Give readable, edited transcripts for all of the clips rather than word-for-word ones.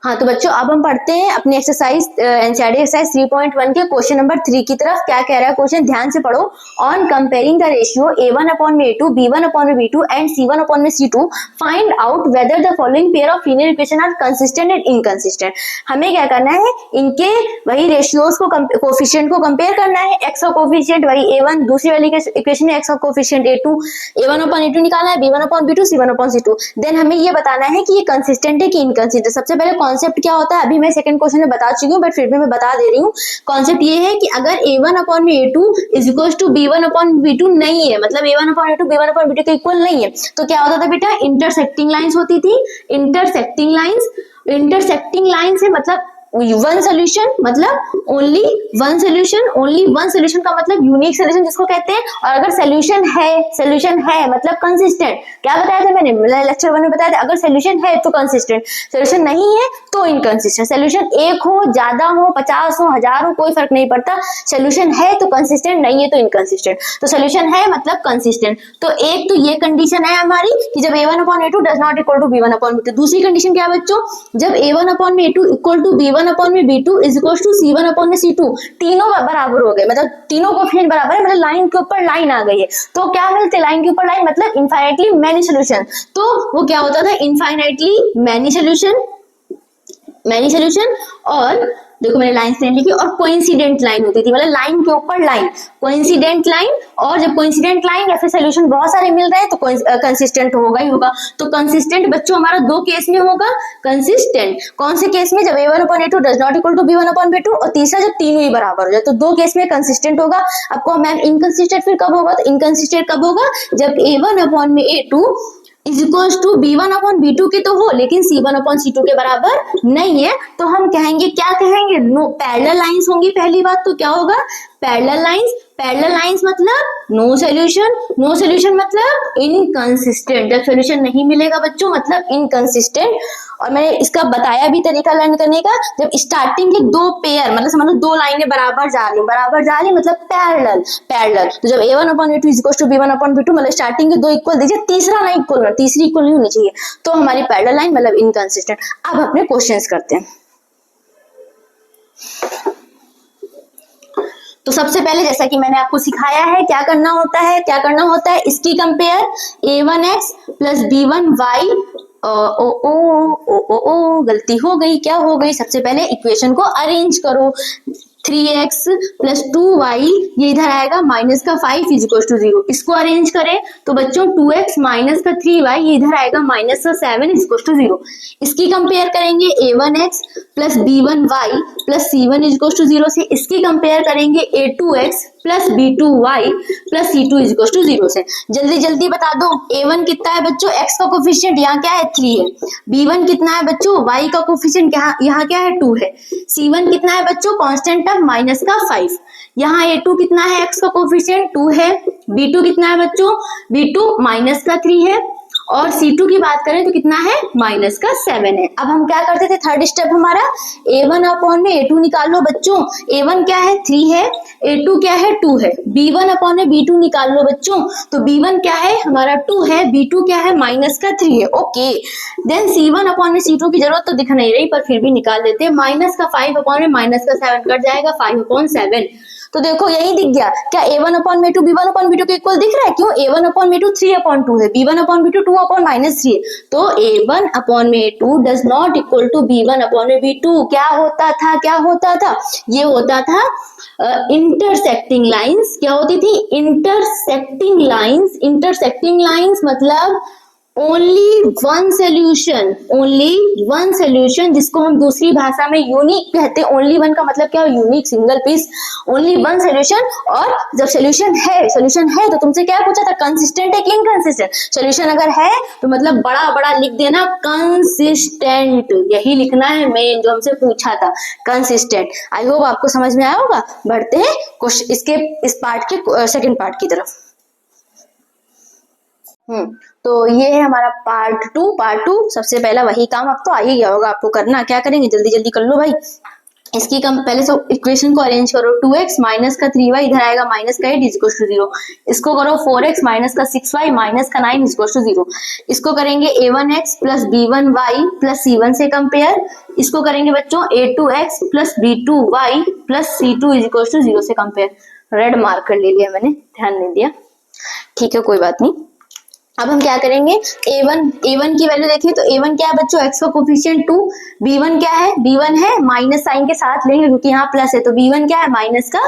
हाँ तो बच्चों अब हम पढ़ते हैं अपनी एक्सरसाइज एनसीईआरटी एक्सरसाइज 3.1 के क्वेश्चन नंबर 3 की तरफ। क्या कह रहा है क्वेश्चन, ध्यान से पढ़ो। On comparing the ratio a1/a2 b1/b2 and c1/c2 find out whether the following pair of linear equation are consistent and inconsistent. हमें क्या करना है, इनके वही रेशियोज को कोफिशिएंट को कंपेयर करना है। x का कोफिशिएंट वही a1, दूसरी वाली इक्वेशन में x का कोफिशिएंट a2, a1/a2 निकालना है, b1/b2 c1/c2। देन हमें ये बताना है कि ये कंसिस्टेंट है कि इनकंसिस्टेंट। सबसे पहले कॉन्सेप्ट क्या होता है, अभी मैं सेकंड क्वेश्चन में बता चुकी हूँ बट फिर भी मैं बता दे रही हूँ। कॉन्सेप्ट ये है कि अगर a1/a2 is equal to b1/b2 नहीं है, मतलब a1/a2 b1/b2 के इक्वल नहीं है, तो क्या होता था बेटा, इंटरसेक्टिंग लाइंस होती थी। इंटरसेक्टिंग लाइंस है मतलब वन सोल्यूशन, मतलब ओनली वन सोल्यूशन का मतलब यूनिक सोल्यूशन जिसको कहते हैं। और अगर सोल्यूशन है मतलब कंसिस्टेंट। क्या बताया था मैंने लेक्चर 1 में बताया था, अगर सोल्यूशन है तो कंसिस्टेंट, सोल्यूशन नहीं है तो इनकंसिस्टेंट। सोल्यूशन एक हो, ज्यादा हो, 50 हो, 1000 हो, कोई फर्क नहीं पड़ता। सोल्यूशन है तो कंसिस्टेंट, नहीं है तो इनकंसिस्टेंट। तो सोल्यूशन है मतलब कंसिस्टेंट। तो एक तो ये कंडीशन है हमारी कि जब a1/a2 does not equal to b1/b2। दूसरी कंडीशन क्या है बच्चों, जब a1/a2 equal to b1/b2 is equal to c1/c2। तीनों बराबर हो गए, मतलब तीनों कोएफिशिएंट बराबर है, मतलब लाइन के ऊपर लाइन आ गई है। तो क्या मिलते, लाइन के ऊपर लाइन मतलब इनफाइनाइटली मैनी सोल्यूशन। तो वो क्या होता था, इनफाइनाइटली मैनी सोल्यूशन। और देखो मैंने लाइन से लिखी, और कोइंसिडेंट लाइन होती थी, मतलब लाइन के ऊपर लाइन, कोइंसिडेंट लाइन। और जब कोइंसिडेंट लाइन या फिर सोल्यूशन बहुत सारे मिल रहे हैं तो कंसिस्टेंट होगा ही होगा। तो कंसिस्टेंट बच्चों हमारा दो केस में होगा कंसिस्टेंट। कौन से केस में, जब a1/a2 does not equal to b1/b2, और तीसरा जब तीनों ही बराबर हो जाए, तो दो केस में कंसिस्टेंट होगा। आपको मैम इनकंसिस्टेंट फिर कब होगा, तो इनकंसिस्टेंट कब होगा, जब a1/a2 is equal to b1/b2 के तो हो, लेकिन c1/c2 के बराबर नहीं है। तो हम कहेंगे, क्या कहेंगे, नो पैरेलल लाइंस होंगी। पहली बात तो क्या होगा, पैरेलल लाइंस मतलब नो सॉल्यूशन मतलब इनकंसिस्टेंट। जब सॉल्यूशन नहीं मिलेगा बच्चों मतलब इनकंसिस्टेंट। और मैंने इसका बताया भी तरीका लर्न करने का, जब स्टार्टिंग के दो पेयर मतलब समझ लो दो लाइनें बराबर जा रही मतलब पैरेलल। तो जब a1/a2 is equal to b1/b2 मतलब स्टार्टिंग के दो इक्वल दीजिए, तीसरा ना इक्वल, तीसरी इक्वल नहीं होनी चाहिए, तो हमारी पैरेलल लाइन मतलब इनकंसिस्टेंट। अब अपने क्वेश्चंस करते हैं। तो सबसे पहले जैसा कि मैंने आपको सिखाया है क्या करना होता है, इसकी कंपेयर a1x प्लस b1y। गलती हो गई, क्या हो गई, सबसे पहले इक्वेशन को अरेंज करो। 3x प्लस 2y ये इधर आएगा, माइनस का 5 इज इक्वल टू 0। इसको अरेंज करें तो बच्चों 2x माइनस का 3y ये इधर आएगा, माइनस का 7 इज इक्वल टू 0। इसकी कंपेयर करेंगे a1x plus b1y plus c1 is equal to 0 से। इसकी कंपेयर करेंगे a2x plus b2y plus c2 is equal to 0 से। जल्दी बता दो, a1 कितना है बच्चों, x का कोफिशिएंट यहाँ क्या है 3 है। b1 कितना है बच्चों, y का कोफिशिएंट यहाँ क्या है 2 है। c1 कितना है बच्चों, कांस्टेंट टर्म माइनस का 5। यहाँ a2 कितना है, x का कोफिशिएंट 2 है। b2 कितना है बच्चों, b2 माइनस का 3 है। और C2 की बात करें तो कितना है, माइनस का 7 है। अब हम क्या करते थे, थर्ड स्टेप हमारा a1/a2 निकाल लो बच्चों। a1 क्या है 3 है, a2 क्या है 2 है। b1/b2 निकाल लो बच्चों, तो b1 क्या है हमारा 2 है, b2 क्या है माइनस का 3 है। ओके, देन c1/c2 की जरूरत तो दिख नहीं रही पर फिर भी निकाल देते हैं। माइनस का 5 माइनस का 7 कट जाएगा, 5/7। तो देखो यही दिख गया, क्या a1/a2 b1/b2 के इक्वल दिख रहा है, क्यों, a1/a2 3/2 है, b1/b2 2/3 है। तो a1/a2 does not equal to b1/b2। क्या होता था, ये होता था इंटरसेक्टिंग लाइंस। क्या होती थी, इंटरसेक्टिंग लाइंस मतलब ओनली वन सोल्यूशन, जिसको हम दूसरी भाषा में यूनिक कहते हैं। ओनली वन का मतलब क्या, unique, single piece, only one solution. और जब सोल्यूशन है तो तुमसे क्या पूछा था, कंसिस्टेंट है कि इनकंसिस्टेंट। सोल्यूशन अगर है तो मतलब बड़ा लिख देना कंसिस्टेंट, यही लिखना है मेन जो हमसे पूछा था, कंसिस्टेंट। आई होप आपको समझ में आया होगा। बढ़ते हैं इसके इस पार्ट के सेकंड पार्ट की तरफ। तो ये है हमारा पार्ट टू। सबसे पहला वही काम अब तो आ ही गया होगा आपको करना। क्या करेंगे, जल्दी कर लो भाई। इसकी पहले तो इक्वेशन को अरेंज करो, 2x माइनस का 3y इधर आएगा माइनस का 8 इज इक्वल टू 0। इसको करो 4x माइनस का 6y माइनस का 9 इज इक्वल टू 0। इसको करेंगे a1x plus b1y plus c1 से कंपेयर। इसको करेंगे बच्चों a2x plus b2y plus c2 is equal to 0 से कंपेयर। रेड मार्कर ले लिया मैंने, ध्यान नहीं दिया, ठीक है कोई बात नहीं। अब हम क्या करेंगे, a1 की वैल्यू देखिए तो a1 क्या है बच्चों, x का कोफिशिएंट 2, b1 क्या है, b1 है माइनस साइन के साथ लेंगे क्योंकि यहाँ प्लस है, तो b1 क्या है माइनस का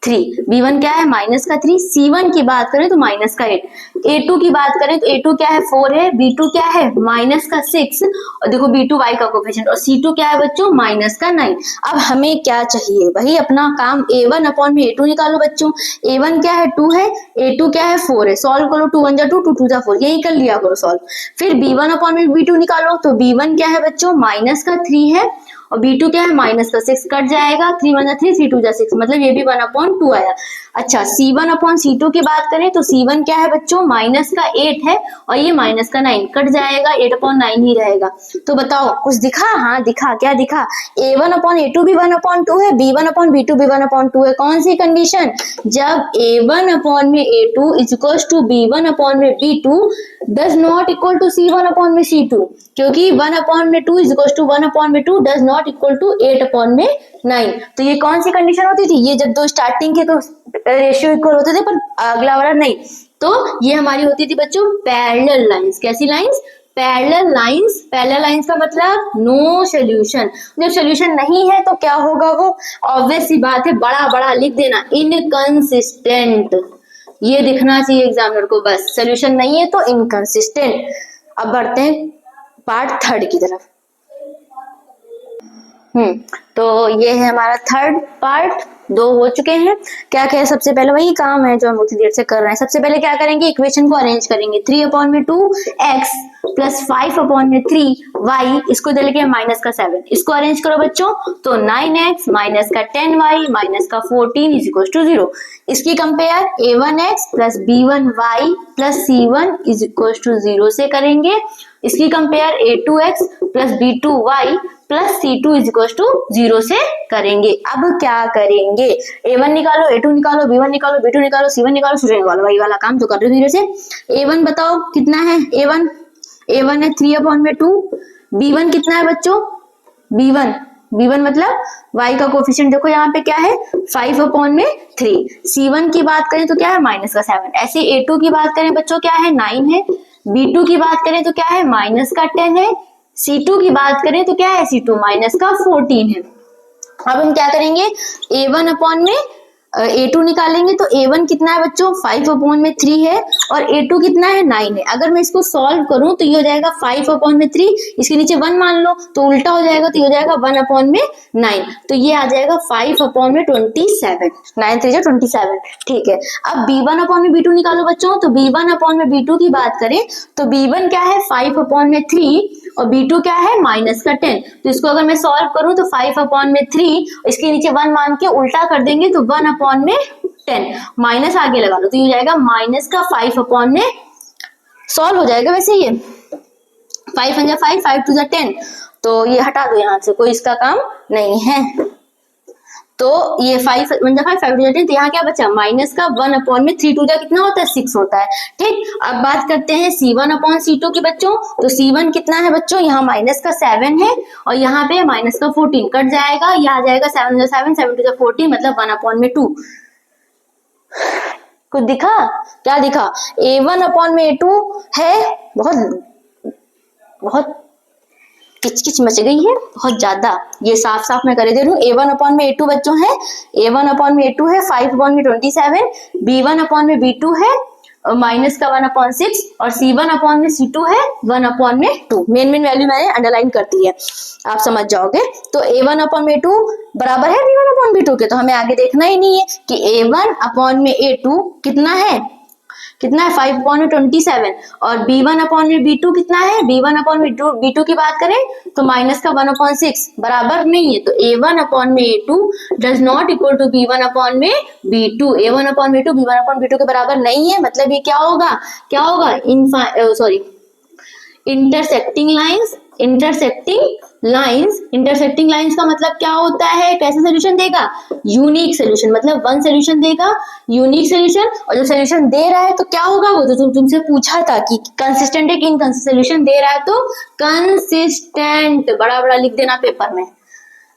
3, b1 क्या है माइनस का 3, c1 की बात करें तो माइनस का 8, a2 की बात करें तो a2 क्या है 4 है, b2 क्या है माइनस का 6 और देखो b2 y का कोफिशिएंट और c2 क्या है बच्चों माइनस का 9। अब हमें क्या चाहिए भाई, अपना काम a1 अपॉन में a2 निकालो बच्चों। a1 क्या है 2 है, a2 क्या है 4 है, सॉल्व करो 2 1 जा 2 2 2 जा 4, यही कर लिया करो सॉल्व। फिर b1 अपॉन में b2 निकालो तो b1 क्या है बच्चों माइनस का 3 है और b2 क्या है माइनस का 6, कट जाएगा 3 1 जा 3 3 2 जा 6, मतलब ये भी 1/2 आया। अच्छा c1 अपॉन c2 की बात करें तो c1 क्या है बच्चों माइनस का 8 है और ये माइनस का 9, कट जाएगा 8/9 ही रहेगा। तो बताओ कुछ दिखा, हाँ दिखा, क्या दिखा, a1 अपॉन a2 भी 1/2 है, b1 अपॉन b2 भी 1/2 है। कौन सी कंडीशन, जब a1 अपॉन में a2 is equal to b1 upon में b2 does not equal to c1 upon में c2, क्योंकि 1/2 is equal to 1/2 does not equal to 8/9। तो ये कौन सी कंडीशन होती थी, ये जब दो स्टार्टिंग के तो रेशियो इक्वल होते थे पर अगला वाला नहीं, तो ये हमारी होती थी बच्चों पैरेलल लाइंस। कैसी lines, parallel lines. Parallel lines का मतलब नो सॉल्यूशन, जब सॉल्यूशन नहीं है तो क्या होगा, वो ऑब्वियस सी बात है, बड़ा बड़ा लिख देना इनकंसिस्टेंट, ये दिखना चाहिए एग्जामिनर को, बस सॉल्यूशन नहीं है तो इनकंसिस्टेंट। अब बढ़ते हैं पार्ट थर्ड की तरफ। तो ये है हमारा थर्ड पार्ट, 2 हो चुके हैं। क्या क्या है, सबसे पहले वही काम है जो हम उतनी देर से कर रहे हैं। सबसे पहले क्या करेंगे, इक्वेशन को अरेंज करेंगे, 3/2x प्लस 5/3y, इसको इधर लेके माइनस का 7, इसको अरेंज करो बच्चों तो 9x माइनस का 10y माइनस का 14 इज इक्वल टू 0। इसकी compare a1x plus b1y plus c1 is equal to 0 से करेंगे। इसकी compare a2x plus b2y plus c2 is equal to 0 से करेंगे। अब क्या करेंगे, a1 निकालो, a2 निकालो, b1 निकालो, b2 निकालो, c1 निकालो, c2 निकालो, वही वाला काम तो कर रहे हो धीरे से। a1 बताओ कितना है, a1 है 3/2, b1 कितना है बच्चों, b1 मतलब y का कोफिशिएंट देखो यहाँ पे क्या है 5/3, c1 की बात करें तो क्या है माइनस का 7, ऐसे a2 की बात करें बच्चों क्या है 9 है, b2 की बात करें तो क्या है माइनस का 10 है, c2 की बात करें तो क्या है c2 माइनस का 14 है। अब हम क्या करेंगे, a1 अपॉन में a2 निकालेंगे तो a1 कितना है बच्चों 5/3 है और a2 कितना है 9 है। अगर मैं इसको सॉल्व करूं तो ये हो जाएगा 5/3, इसके नीचे 1 मान लो तो उल्टा हो जाएगा, तो ये हो जाएगा 1/9, तो ये आ जाएगा 5/27, 9 3 27, ठीक है। अब b1/b2 निकालो बच्चों, तो b1/b2 की बात करें तो b1 क्या है 5/3 और b2 क्या है माइनस का 10, तो इसको अगर मैं सॉल्व करूं तो 5/3 इसके नीचे 1 मान के उल्टा कर देंगे तो 1/10, माइनस आगे लगा लो तो ये हो जाएगा माइनस का 5/, सॉल्व हो जाएगा वैसे ये 5 1 5 5 2 10, तो ये हटा दो यहाँ से, कोई इसका काम नहीं है। तो ये 5 1 5 5 2 10, तो यहाँ क्या बचा माइनस का 1/3 2 कितना होता है 6 होता है, ठीक। अब बात करते हैं c1/c2 की बच्चों, तो c1 कितना है बच्चों, यहाँ माइनस का 7 है और यहाँ पे माइनस का 14, कट जाएगा, ये आ जाएगा 7 7 7 2 14, मतलब 1/2। कुछ दिखा, क्या दिखा, a1/a2 है, बहुत किचकिच मच गई है बहुत ज्यादा, ये साफ साफ मैं कर दे रही हूँ। a1/a2 बच्चों है, a1/a2 है 5/27, b1/b2 है माइनस का 1/6 और c1/c2 है 1/2। मेन वैल्यू मैंने अंडरलाइन कर दी है, आप समझ जाओगे। तो a1/a2 बराबर है b1/b2 के, तो हमें आगे देखना ही नहीं है कि a1/a2 कितना है 5/27 और b1/b2 कितना है, b1/b2 की बात करें तो माइनस का 1/6 बराबर नहीं है, तो a1/a2 does not equal to b1/b2, a1/b2 b1/b2 के बराबर नहीं है, मतलब ये क्या होगा intersecting lines intersecting lines. Intersecting lines का मतलब क्या होता है, कैसे सोल्यूशन देगा, यूनिक सोल्यूशन, मतलब वन सोल्यूशन देगा, यूनिक सोल्यूशन। और जो सोल्यूशन दे रहा है तो क्या होगा, वो तो तुमसे पूछा था कि कंसिस्टेंट है कि इनकंसिस्टेंट, सोल्यूशन दे रहा है तो कंसिस्टेंट, बड़ा बड़ा लिख देना पेपर में।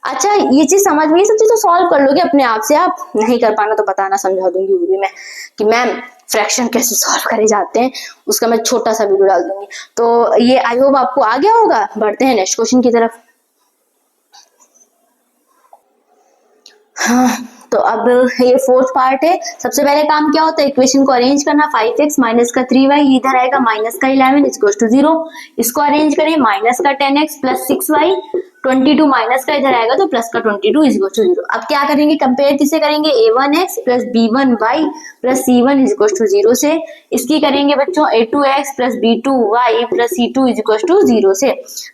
अच्छा ये चीज समझ में, ये सब चीज तो सॉल्व कर लोगे अपने आप से, आप नहीं कर पाना तो बताना, समझा दूंगी वो भी मैं कि मैम फ्रैक्शन कैसे सॉल्व करे जाते हैं, उसका मैं छोटा सा वीडियो डाल दूंगी। तो ये आई होप आपको आ गया होगा। बढ़ते हैं नेक्स्ट क्वेश्चन की तरफ। हाँ तो अब ये फोर्थ पार्ट है। सबसे पहले काम क्या होता है, इक्वेशन को अरेंज करना। 5x माइनस का 3y, इधर आएगा माइनस का 11 इक्वल्स टू 0। इसको अरेंज करें, माइनस का 10x प्लस 6y, 22 माइनस का इधर आएगा तो प्लस का 22 इक्वल्स टू 0। अब क्या करेंगे, कंपेयर किसे करेंगे, a1x plus b1y plus c1 equals to 0 से। इसकी करेंगे बच्चों a2x plus b2y plus c2 equals to 0 से।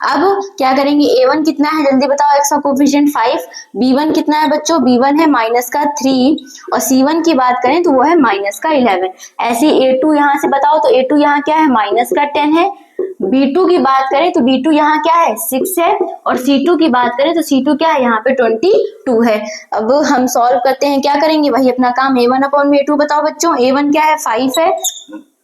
अब क्या करेंगे, a1 कितना है जल्दी बताओ, x का कोफिशिएंट 5, b1 कितना है बच्चों, b1 है माइनस का 3, और c1 की बात करें तो वो है माइनस का 11। ऐसे a2 यहाँ से बताओ तो a2 यहाँ क्या है, माइनस का 10 है। b2 की बात करें तो b2 यहाँ क्या है, 6 है। और c2 की बात करें तो c2 क्या है, यहाँ पे 22 है। अब हम सॉल्व करते हैं, क्या करेंगे भाई, अपना काम a1 अपॉन में a2 बताओ बच्चों। a1 क्या है, 5 है,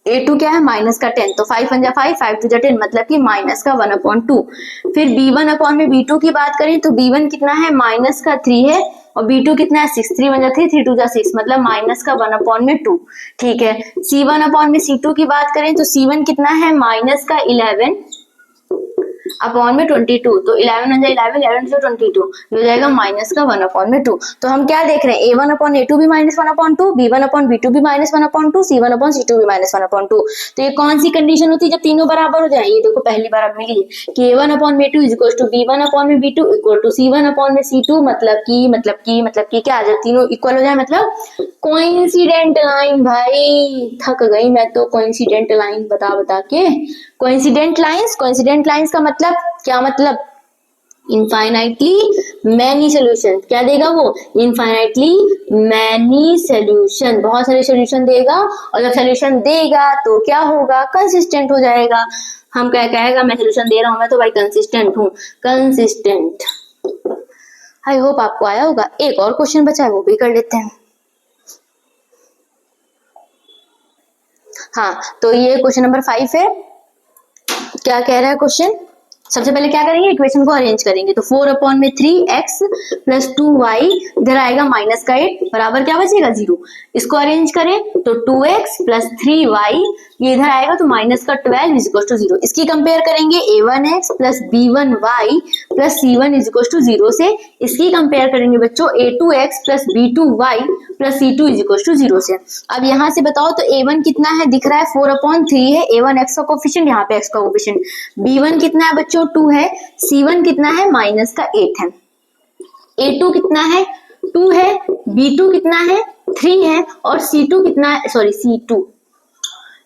a2 क्या है, माइनस का 10, तो 5 1 जा 5, 5 2 जा 10, मतलब कि माइनस का 1/2। फिर b1 अपॉन में b2 की बात करें तो b1 कितना है, माइनस का 3 है, और b2 कितना है, 6, 3 1 जा 3, 3 2 जा 6, मतलब माइनस का 1/2। ठीक है, c1 अपॉन में c2 की बात करें तो c1 कितना है, माइनस का 11 अपॉन में 22, तो 11 1 जा 11, 11 2 22, ये हो जाएगा माइनस का 1/2। तो हम क्या देख रहे हैं, a1 अपॉन a2 भी माइनस 1/2, b1 अपॉन b2 भी माइनस 1/2, c1 अपॉन c2 भी माइनस 1/2। तो ये कौन सी कंडीशन होती है जब तीनों बराबर हो जाए, ये देखो पहली बार अब मिली है कि a1 upon b2 is equal to b1 upon में b2 equal to c1 upon में c2, मतलब कि क्या, जब तीनों इक्वल हो जाए, मतलब कोइंसिडेंट लाइन। भाई थक गई मैं तो कोइंसिडेंट लाइन बता के। कोइंसिडेंट लाइंस का मतलब क्या, मतलब इनफाइनाइटली मैनी सोल्यूशन। क्या देगा वो, इनफाइनाइटली मैनी सोल्यूशन, बहुत सारे सोल्यूशन देगा। और जब सोल्यूशन देगा तो क्या होगा, कंसिस्टेंट हो जाएगा। हम क्या कहेगा, मैं सोल्यूशन दे रहा हूं, मैं तो भाई कंसिस्टेंट हूँ, कंसिस्टेंट। आई होप आपको आया होगा। एक और क्वेश्चन बचा है, वो भी कर लेते हैं। हाँ तो ये क्वेश्चन नंबर 5 है। क्या कह रहा है क्वेश्चन, सबसे पहले क्या करेंगे, इक्वेशन को अरेंज करेंगे। तो 4 अपॉन में 3x प्लस 2y, इधर आएगा माइनस का 8 बराबर क्या बचेगा, 0। इसको अरेंज करें तो 2x प्लस 3y, ये इधर आएगा तो माइनस का 12 इज इक्वल टू 0। इसकी कंपेयर करेंगे a1x plus b1y plus c1 is equal to 0 से। इसकी कंपेयर करेंगे बच्चों a2x plus b2y plus c2 is equal to 0 से। अब यहाँ से बताओ तो a1 कितना है, दिख रहा है 4/3 है, a1 x का कोफिशिएंट, यहाँ पे x का कोफिशिएंट। b1 कितना है बच्चों, 2 है, c1 कितना है, माइनस का 8 है, a2 कितना है, 2 है, b2 कितना है, 3 है, और c2 कितना है, सॉरी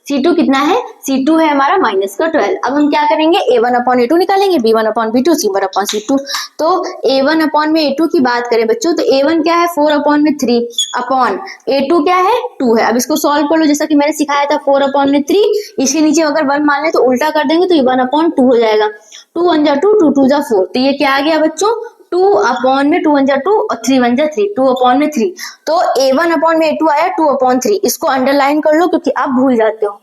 C2 कितना है, C2 है हमारा माइनस का 12। अब हम क्या करेंगे, A1 अपॉन A2 निकालेंगे, B1 upon B2, C1 upon C2। तो A1 अपॉन में A2 की बात करें बच्चों तो A1 क्या है, 4 अपॉन में 3 अपॉन A2 क्या है, 2 है। अब इसको सॉल्व कर लो, जैसा कि मैंने सिखाया था, 4 अपॉन में 3, इसके नीचे अगर 1 मान ले तो उल्टा कर देंगे तो ये 1 अपॉन 2 हो जाएगा। 2 1 जा 2, 2 2 जा 4, तो ये क्या आ गया बच्चों, 2 अपॉन में 2 1 जा 2 और 3 1 जा 3, 2 अपॉन में 3। तो A1 अपॉन में A2 आया 2 अपॉन 3। इसको अंडरलाइन कर लो क्योंकि आप भूल जाते हो।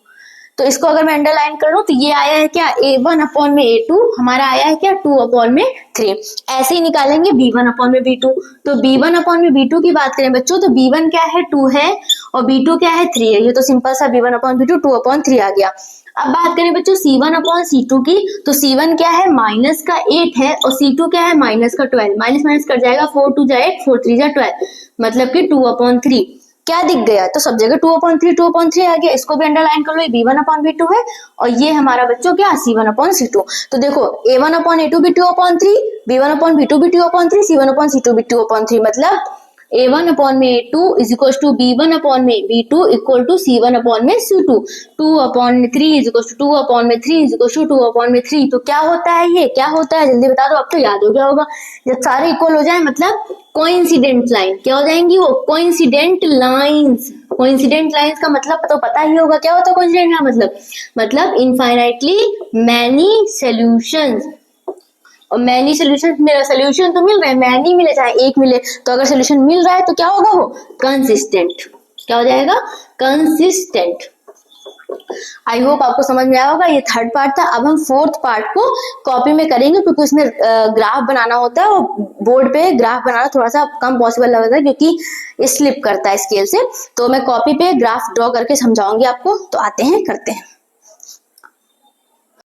तो इसको अगर मैं अंडरलाइन कर लूं तो ये आया है क्या, A1 अपॉन में A2 हमारा आया है क्या, 2 अपॉन में 3। ऐसे ही निकालेंगे B1 अपॉन में B2। तो B1 अपॉन में B2 की बात करें बच्चों तो B1 क्या है, 2 है, और B2 क्या है, 3 है। ये तो सिंपल सा B1 अपॉन B2 2 अपॉन 3 आ गया। अब बात करें बच्चों C1 अपॉन C2 की, तो C1 क्या है, माइनस का 8 है, और C2 क्या है, माइनस का 12। माइनस माइनस कट जाएगा, 4 2 जा 8, 4 3 जा 12, मतलब कि 2 अपॉन 3। क्या दिख गया, तो सब जगह 2 अपॉन 3 2 अपॉन 3 आ गया। इसको भी अंडरलाइन कर लो, ये B1 अपॉन B2 है, और ये हमारा बच्चों क्या, C1 अपॉन C2। तो देखो A1 अपॉन A2 भी 2 अपॉन 3, B1 अपॉन B2 भी 2 अपॉन 3, C1 अपॉन C2 भी 2 अपॉन 3, मतलब A1 अपॉन में A2 is equal to B1 upon में B2 equal to C1 upon में C2। 2 अपॉन में 3 इज इक्वल टू 2 अपॉन में 3 is equal to 2 upon में 3। तो क्या होता है, ये क्या होता है, जल्दी बता दो, अब तो याद हो गया होगा। जब सारे इक्वल हो जाए मतलब कोइंसिडेंट लाइन, क्या हो जाएंगी वो, कोइंसिडेंट लाइंस। कोइंसिडेंट लाइंस का मतलब तो पता ही होगा, क्या होता है कोइंसिडेंट का मतलब इनफाइनाइटली मैनी सॉल्यूशंस। और मैनी सोल्यूशन तो मिल रहे हैं, मैनी मिले चाहे एक मिले, तो अगर सोल्यूशन मिल रहा है तो क्या होगा, वो कंसिस्टेंट। क्या हो जाएगा, कंसिस्टेंट। आई होप आपको समझ में आया होगा। ये थर्ड पार्ट था। अब हम फोर्थ पार्ट को कॉपी में करेंगे, क्योंकि उसमें ग्राफ बनाना होता है और बोर्ड पे ग्राफ बनाना थोड़ा सा कम पॉसिबल लगता है, क्योंकि ये स्लिप करता है स्केल से। तो मैं कॉपी पे ग्राफ ड्रॉ करके समझाऊंगी आपको। तो आते हैं, करते हैं।